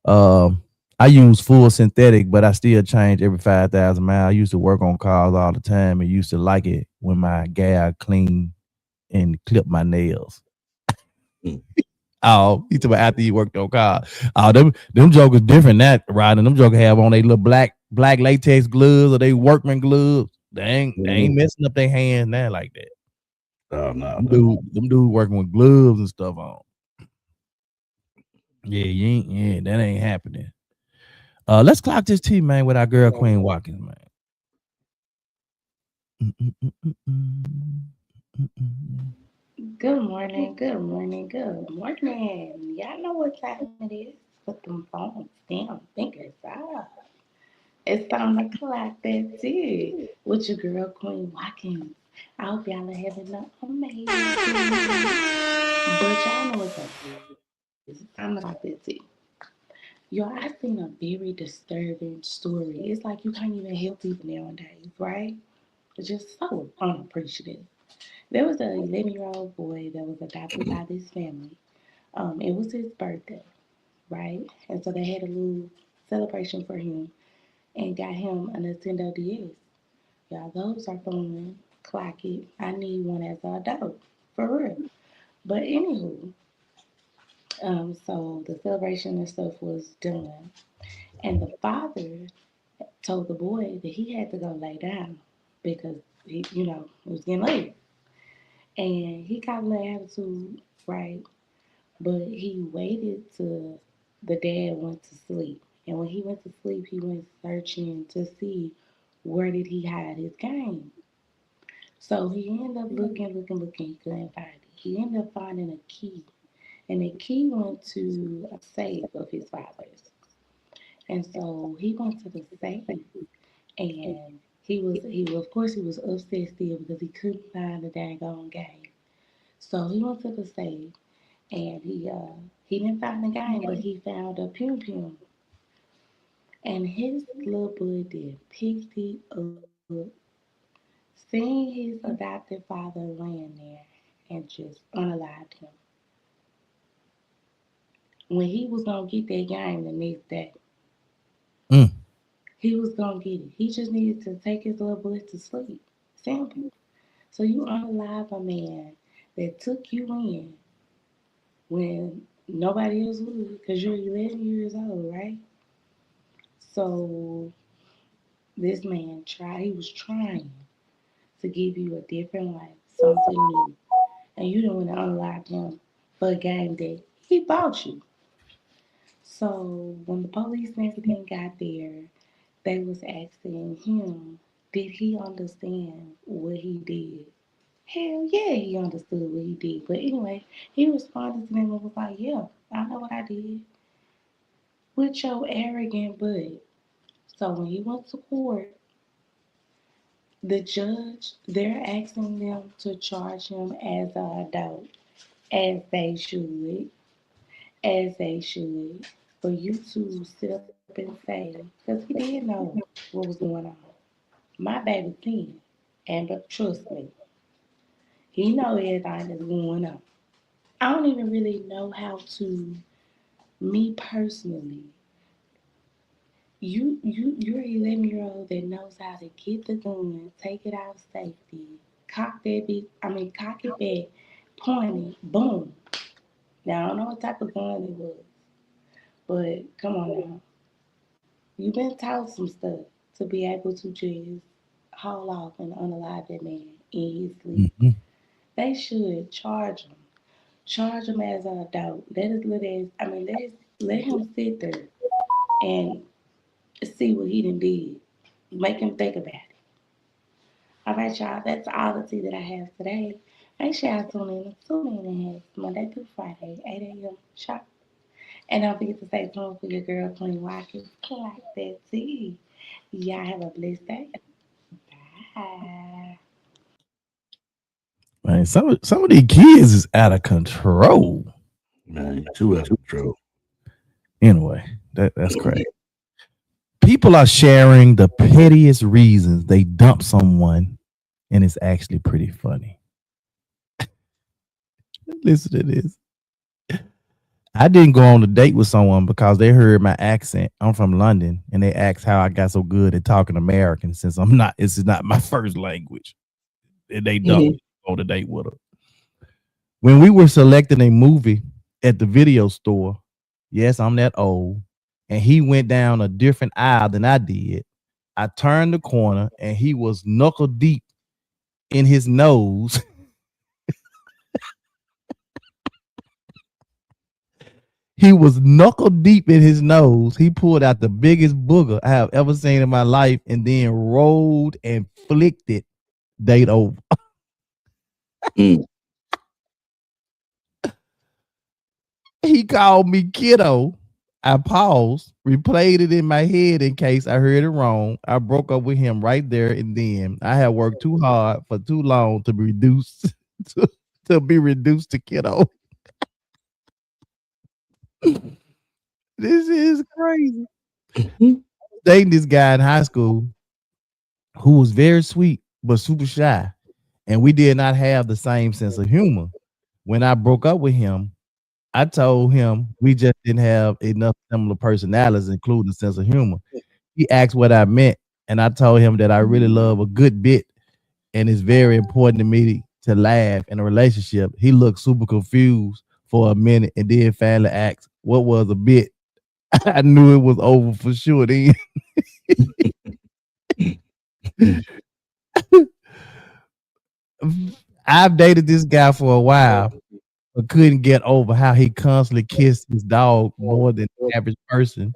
I use full synthetic, but I still change every 5,000 miles. I used to work on cars all the time and used to like it when my gal clean and clip my nails. Oh, he talking about after you worked on cars. Oh, them jokers different that, right? And them jokers have on their little black latex gloves or they workman gloves. They ain't messing up their hands now like that. Oh no. Them dudes working with gloves and stuff on. Yeah, that ain't happening. Let's clock this tea, man, with our girl Queen Watkins, man. Good morning. Y'all know what time it is. Put them phones down, fingers up. It's time to clock that tea with your girl Queen Watkins. I hope y'all are having an amazing but y'all know what's up. It's time to clock that tea. Y'all, I seen a very disturbing story. It's like you can't even help people nowadays, right? It's just so unappreciative. There was an 11-year-old boy that was adopted by this family. It was his birthday, right? And so they had a little celebration for him and got him a Nintendo DS. Y'all, those are fun. Clock it. I need one as an adult, for real. But anywho, so the celebration and stuff was done, and the father told the boy that he had to go lay down because it was getting late, and he got an attitude, right? But he waited till the dad went to sleep. And when he went to sleep, he went searching to see where did he hide his game. So he ended up looking. He couldn't find it. He ended up finding a key. And the key went to a safe of his father's. And so he went to the safe and of course he was upset still because he couldn't find the daggone game. So he went to the safe and he didn't find the game, but he found a pum pum, and his little buddy picked it up, seeing his adopted father laying there, and just unalived him. When he was gonna get that game the next day, he was gonna get it. He just needed to take his little butt to sleep. Simple. So you unalive a man that took you in when nobody else would, because you're 11 years old, right? So this man he was trying to give you a different life, something new. And you didn't want to unlock him for a game that he bought you. So when the police and everything got there, they was asking him, Did he understand what he did? Hell yeah, he understood what he did. But anyway, he responded to them and was like, yeah, I know what I did. With your arrogant butt. So when he went to court, the judge, they're asking them to charge him as an adult, as they should, as they should. For you to sit up and say, because he did know what was going on. My baby 10, and but trust me, he know everything that's going on. I don't even really know how to, me personally. You're an 11-year-old that knows how to get the gun, take it out of safety, cock it back, point it, boom. Now I don't know what type of gun it was, but come on now. You've been taught some stuff to be able to just haul off and unalive that man in his sleep. Mhm. They should charge him. Charge him as an adult. Let him sit there and see what he done did. Make him think about it. All right, y'all. That's all the tea that I have today. Make sure y'all tune in and have Monday through Friday, 8 a.m. sharp. And don't forget to stay tuned for your girl, Queen Watkins. Clock that tea. Y'all have a blessed day. Bye. Man, some of these kids is out of control. Man, too out of control. Anyway, that's crazy. People are sharing the pettiest reasons they dump someone, and it's actually pretty funny. Listen to this. I didn't go on a date with someone because they heard my accent. I'm from London, and they asked how I got so good at talking American since this is not my first language. And they dumped me on a date with her. When we were selecting a movie at the video store, yes, I'm that old, and he went down a different aisle than I did. I turned the corner, and he was knuckle deep in his nose. He was knuckle deep in his nose. He pulled out the biggest booger I have ever seen in my life and then rolled and flicked it. Date over. He called me kiddo. I paused, replayed it in my head in case I heard it wrong. I broke up with him right there and then. I had worked too hard for too long to be reduced to kiddo. This is crazy. Dating this guy in high school who was very sweet but super shy, and we did not have the same sense of humor. When I broke up with him, I told him we just didn't have enough similar personalities, including a sense of humor. He asked what I meant, and I told him that I really love a good bit, and it's very important to me to laugh in a relationship. He looked super confused for a minute and then finally asked, what was a bit? I knew it was over for sure then. I've dated this guy for a while, but couldn't get over how he constantly kissed his dog more than the average person.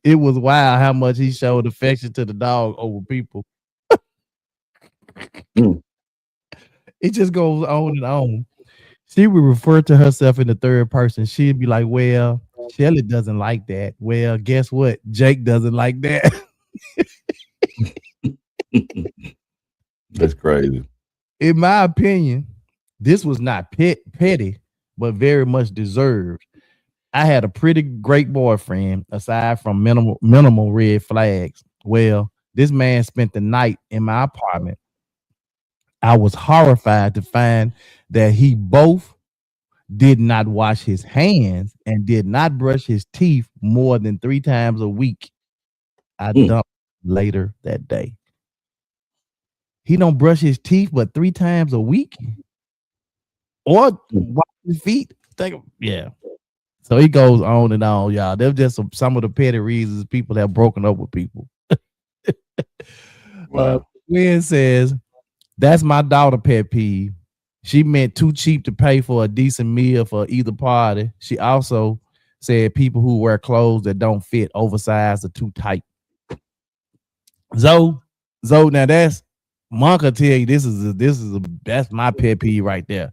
It was wild how much he showed affection to the dog over people. It just goes on and on. She would refer to herself in the third person. She'd be like, well, Shelly doesn't like that. Well, guess what? Jake doesn't like that. That's crazy. In my opinion, this was not petty, but very much deserved. I had a pretty great boyfriend, aside from minimal red flags. Well, this man spent the night in my apartment. I was horrified to find that he both did not wash his hands and did not brush his teeth more than 3 times a week. I dumped later that day. He don't brush his teeth but 3 times a week, or wash his feet. Yeah. So it goes on and on, y'all. They're just some of the petty reasons people have broken up with people. Wow. Gwen says, that's my daughter pet peeve. She meant too cheap to pay for a decent meal for either party. She also said people who wear clothes that don't fit, oversized or too tight. Zoe, So now that's Monk will tell you that's my pet peeve right there.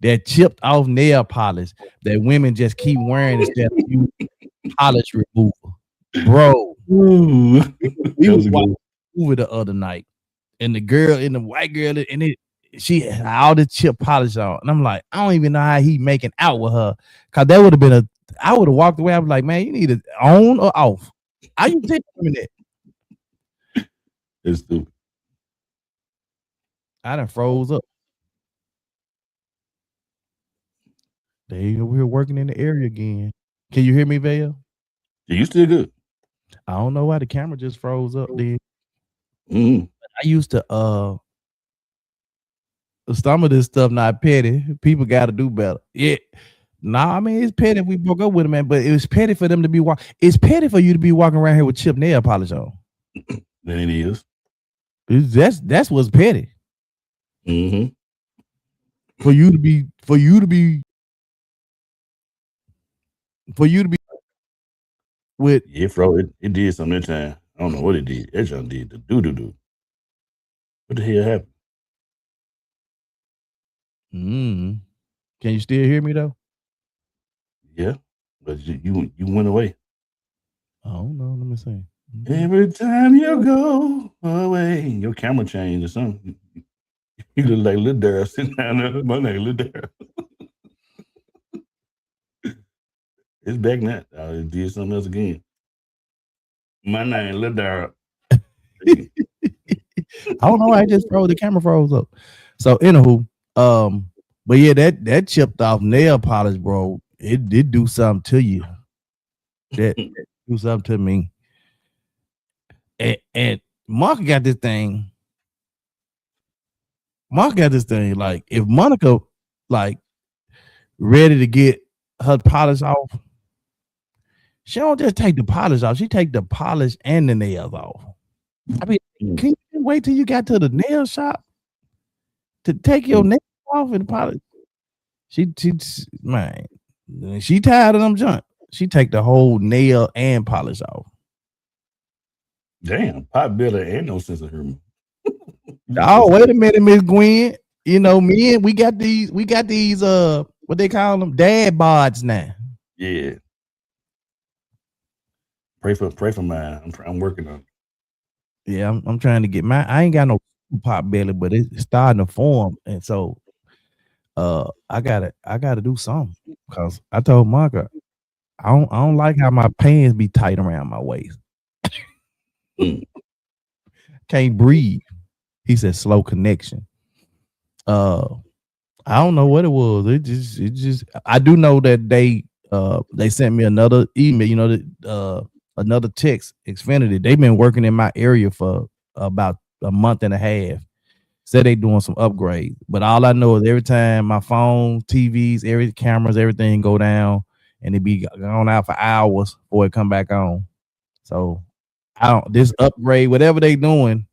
That chipped off nail polish that women just keep wearing instead of using polish remover. Bro, Ooh. we That was was a good watching one. a movie the other night, and the white girl, and she had all the chip polish on, and I'm like, I don't even know how he making out with her, cause that would have been I would have walked away. I was like, man, you need it on or off. How you telling me that? It's stupid. I done froze up. They over here working in the area again. Can you hear me, Vale? You still good? I don't know why the camera just froze up then. Mm-hmm. I used to some of this stuff not petty. People got to do better. Yeah. Nah, I mean it's petty if we broke up with them, man. But it was petty for them to be it's petty for you to be walking around here with chip nail polish on. Then it is. That's what's petty. Mm-hmm. For you to be with Yeah, bro. It did something that time. I don't know what it did. That junk did the do. What the hell happened? Can you still hear me though? Yeah, but you went away. I don't know. Let me see. Every time you go away, your camera changed or something. You look like Lil Daryl sitting down there. My name Lil Daryl. It's back now. I did something else again. My name Lil Daryl. I don't know why I just froze. The camera froze up. So anywho, but yeah, that chipped off nail polish, bro. It did do something to you. That do something to me. And Mark got this thing. Like if Monica like ready to get her polish off, she don't just take the polish off. She take the polish and the nails off. I mean, can you wait till you got to the nail shop to take your nails off and polish? She man, she tired of them junk. She take the whole nail and polish off. Damn, Potbelly ain't no sense of humor. Oh, wait a minute, Miss Gwen. You know, we got these what they call them, dad bods now. Yeah. Pray for mine. I'm working on it. Yeah, I'm trying to get mine. I ain't got no Potbelly, but it's starting to form, and so I gotta do something because I told Marka I don't like how my pants be tight around my waist. Can't breathe. He said slow connection. I don't know what it was. It just I do know that they sent me another email, you know, another text, Xfinity. They've been working in my area for about a month and a half. Said they doing some upgrades. But all I know is every time my phone, TVs, cameras, everything go down and it be gone out for hours before it come back on. So this upgrade, whatever they doing,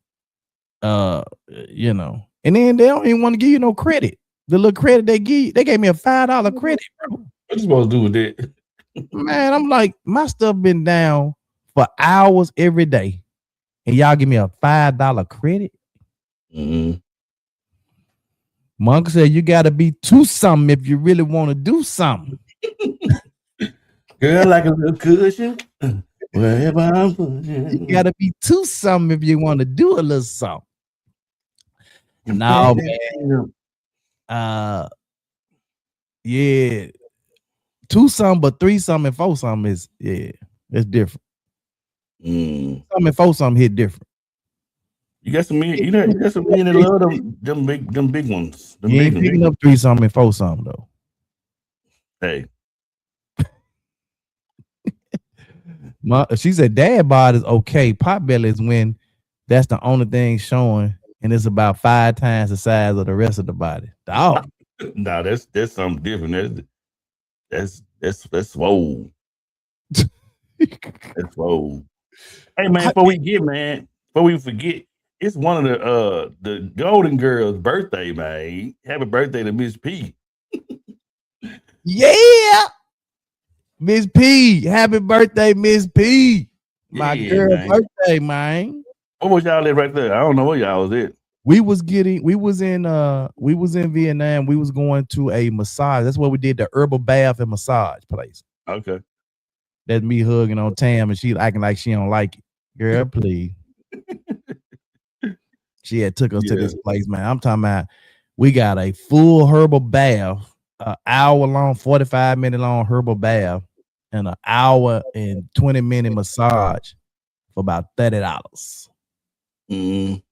you know, and then they don't even want to give you no credit. The little credit they gave me a $5 credit, bro. What you supposed to do with that? Man, I'm like, my stuff been down for hours every day, and y'all give me a $5 credit. Mm-hmm. Monk said you gotta be to something if you really want to do something. Girl, like a little cushion. Wherever I'm pushing. You gotta be to something if you want to do a little something. No, man. Yeah. 2 something, but 3 something and 4 something is it's different. Something and 4 something hit different. You got some men, you got some men that love them big ones. You ain't picking up 3 something and 4 something though. Hey. She said dad bod is okay. Potbelly is when that's the only thing showing, and it's about 5 times the size of the rest of the body. Dog. Nah, that's something different. That's swole. That's swole. Hey man, before we forget, it's one of the Golden Girls' birthday, man. Happy birthday to Miss P. Yeah. Miss P. Happy birthday, Miss P. My girl man. Birthday, man. What was y'all at right there? I don't know where y'all was at. We was in Vietnam. We was going to a massage. That's where we did the herbal bath and massage place. Okay. That's me hugging on Tam and she acting like she don't like it. Girl, please. She had took us to this place, man. I'm talking about we got a full herbal bath, an hour long, 45-minute long herbal bath, and an hour and 20-minute massage for about $30. Mm.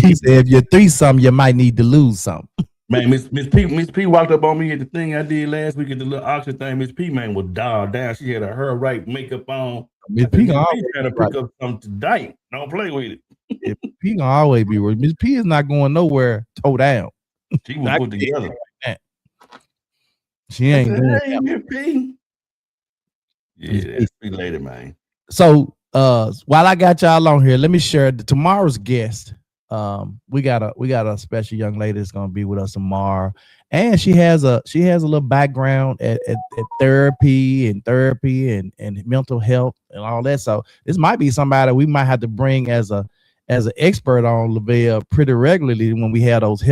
He said, if you're threesome, you might need to lose something. Man, Miss P walked up on me at the thing I did last week at the little auction thing. Miss P, man, was dialed down. She had her right makeup on. Miss P trying to pick up something tonight. Don't play with it. P gonna always be worth. Miss P is not going nowhere toe down. She was put together. She ain't doing hey, Miss P. Yeah, that's P later, man. So while I got y'all on here, let me share tomorrow's guest. We got a special young lady that's gonna be with us tomorrow, and she has a little background at therapy and mental health and all that. So this might be somebody we might have to bring as an expert on Lavelle pretty regularly when we have those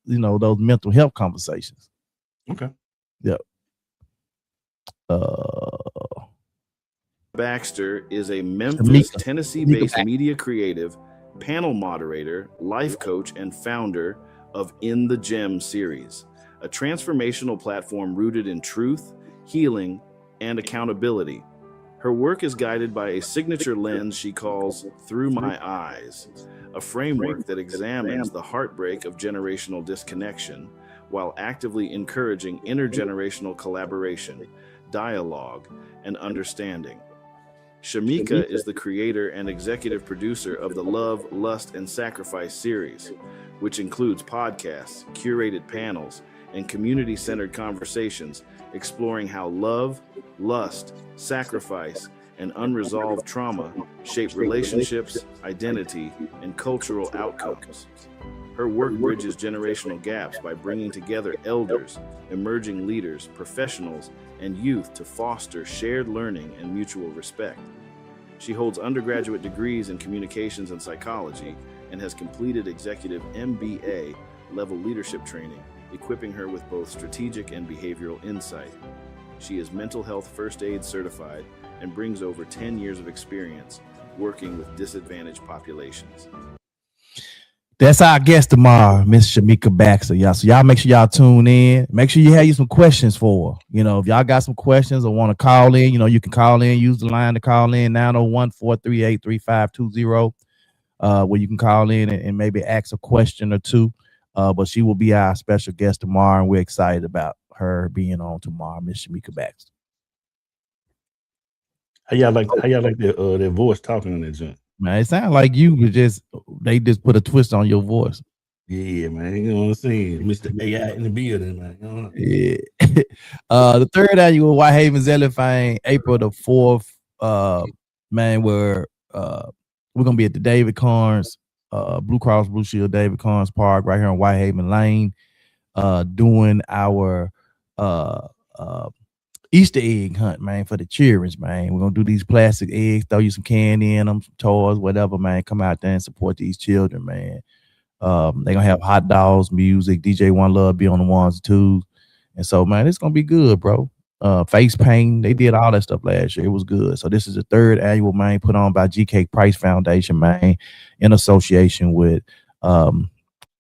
those mental health conversations. Okay. Yep. Baxter is a Memphis, Tennessee-based media creative, panel moderator, life coach, and founder of In the Gem series, a transformational platform rooted in truth, healing, and accountability. Her work is guided by a signature lens she calls Through My Eyes, a framework that examines the heartbreak of generational disconnection while actively encouraging intergenerational collaboration, dialogue, and understanding. Shamika is the creator and executive producer of the Love, Lust, and Sacrifice series, which includes podcasts, curated panels, and community-centered conversations exploring how love, lust, sacrifice, and unresolved trauma shape relationships, identity, and cultural outcomes. Her work bridges generational gaps by bringing together elders, emerging leaders, professionals, and youth to foster shared learning and mutual respect. She holds undergraduate degrees in communications and psychology and has completed executive MBA level leadership training, equipping her with both strategic and behavioral insight. She is mental health first aid certified and brings over 10 years of experience working with disadvantaged populations. That's our guest tomorrow, Miss Shamika Baxter. Y'all, so y'all make sure y'all tune in. Make sure you have you some questions for her. If y'all got some questions or want to call in, you can call in. Use the line to call in 901-438-3520, where you can call in and maybe ask a question or two. But she will be our special guest tomorrow, and we're excited about her being on tomorrow, Miss Shamika Baxter. How y'all like their voice talking in that joint? Man, it sounds like they just put a twist on your voice. Yeah, man. You know what I'm saying? Mr. AI in the building, man. Yeah. The third annual Whitehaven Zellyfane, April the 4th. Man, where we're gonna be at the David Carnes, Blue Cross Blue Shield David Carnes Park right here on Whitehaven Lane, doing our Easter egg hunt, man, for the children, man. We're gonna do these plastic eggs, throw you some candy in them, some toys, whatever, man. Come out there and support these children, man. They're gonna have hot dogs, music, DJ One Love be on the ones and twos. And so, man, it's gonna be good, bro. Face paint, they did all that stuff last year. It was good. So this is the third annual, man, put on by GK Price Foundation, man, in association with 2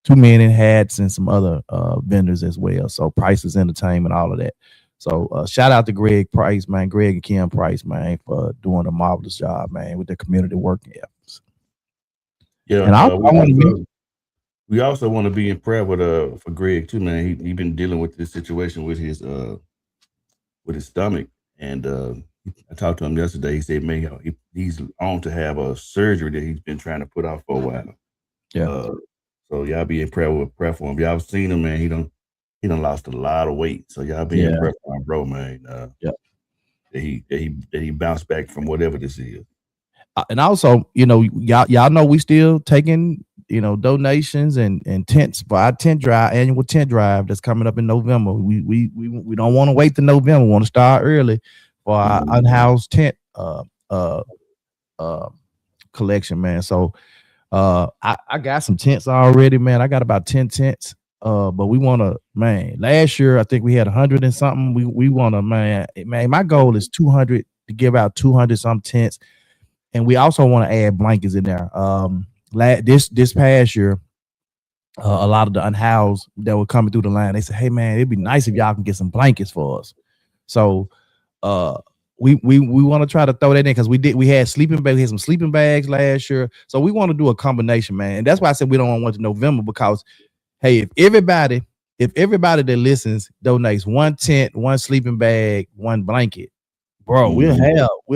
Men in Hats and some other vendors as well. So Price's Entertainment, all of that. So shout out to Greg Price, man, Greg and Kim Price, man, for doing a marvelous job, man, with the community working efforts. Yeah, and we also want to be in prayer with for Greg too, man. He been dealing with this situation with his stomach, and I talked to him yesterday. He said, man, he's on to have a surgery that he's been trying to put off for a while. Yeah. So y'all be in prayer for him. Y'all seen him, man. He done lost a lot of weight. So y'all be in prayer for him, bro, man. That he bounced back from whatever this is. And also, y'all know we still taking donations and tents for our annual tent drive that's coming up in November. We don't want to wait till November. We want to start early for our unhoused tent collection, man. So I got some tents already, man. I got about 10 tents. But we want to, man, last year I think we had 100 and something. We want to, man, my goal is 200 to give out 200 some tents. And we also want to add blankets in there. This past year, a lot of the unhoused that were coming through the line, they said, hey man, it'd be nice if y'all can get some blankets for us. So we want to try to throw that in because we had sleeping bags, we had some sleeping bags last year. So we want to do a combination, man. And that's why I said we don't want to November, because hey, if everybody that listens donates one tent, one sleeping bag, one blanket, bro, we'll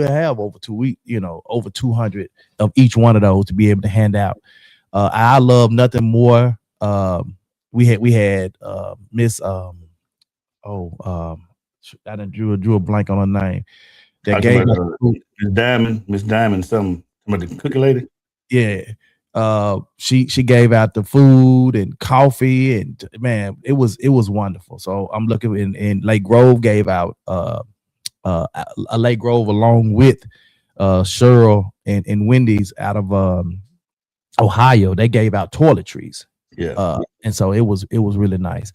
have over 2 weeks, over 200 of each one of those to be able to hand out. I love nothing more. We had Miss I done drew a blank on her name. That gave Miss Diamond, something about the cookie lady. Yeah. She gave out the food and coffee, and man, it was wonderful. So I'm looking in Lake Grove gave out a Lake Grove along with Cheryl and Wendy's out of Ohio. They gave out toiletries. Yeah. And so it was really nice.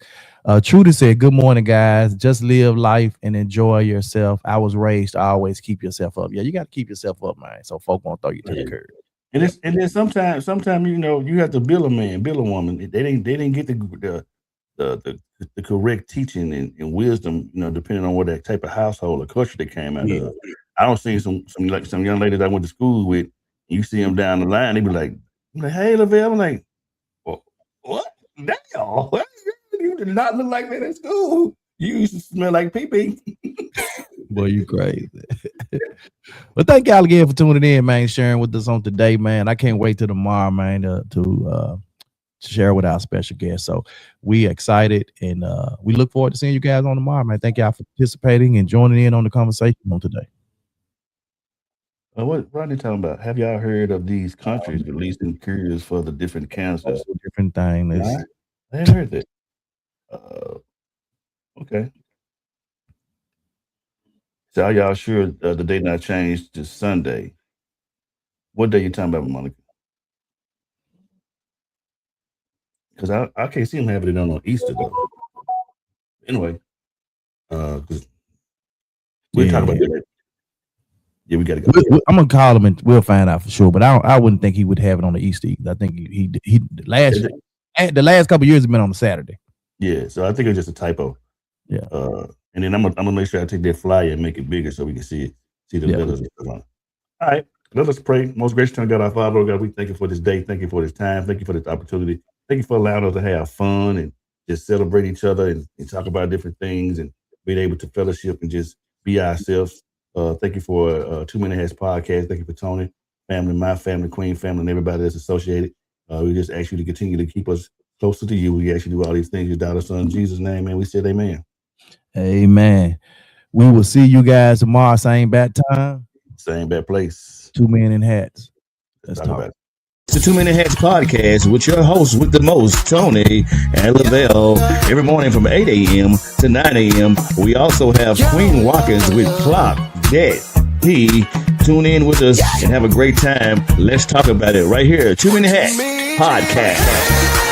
Trudy said, good morning, guys. Just live life and enjoy yourself. I was raised to always keep yourself up. Yeah, you got to keep yourself up, man. So folk won't throw you to the curb. And then sometimes you have to build a man, build a woman. They didn't get the correct teaching and wisdom, depending on what that type of household or culture they came out of. I don't see some young ladies I went to school with. You see them down the line, they be like, hey, Lavelle. I'm like, well, what? Damn, what? You did not look like that at school. You used to smell like pee-pee. Boy, you crazy. Well, thank y'all again for tuning in, man, sharing with us on today, man. I can't wait till tomorrow, man, to share with our special guest. So we excited, and we look forward to seeing you guys on tomorrow, man. Thank y'all for participating and joining in on the conversation on today. What Rodney talking about? Have y'all heard of these countries releasing cures for the different cancers? Different thing. I ain't heard that. Okay. So are y'all sure the date not changed to Sunday? What day you talking about, Monica? Because I can't see them having it done on Easter though. Anyway, because we'll talk about that. Yeah, we gotta go. I'm gonna call him and we'll find out for sure. But I wouldn't think he would have it on the Easter. I think he the last couple of years have been on the Saturday. Yeah, so I think it's just a typo. Yeah. And then I'm gonna make sure I take that flyer and make it bigger so we can see the letters and stuff on it. All right, let us pray. Most gracious God, our Father, Lord God, we thank you for this day. Thank you for this time. Thank you for this opportunity. Thank you for allowing us to have fun and just celebrate each other and talk about different things and being able to fellowship and just be ourselves. Thank you for 2 Minute Hats podcast. Thank you for Tony, family, my family, Queen family, and everybody that's associated. We just ask you to continue to keep us closer to you. We actually do all these things in your daughter's son Jesus' name, and we said amen. Amen. We will see you guys tomorrow, same bat time, same bad place. 2 Men in Hats. Let's talk about it. It's the 2 Minute Hats podcast with your hosts with the most, Tony and Lavelle. Every morning from 8 a.m. to 9 a.m. We also have Queen Watkins with Clock Dead. Tune in with us and have a great time. Let's talk about it right here. 2 Minute Hats podcast.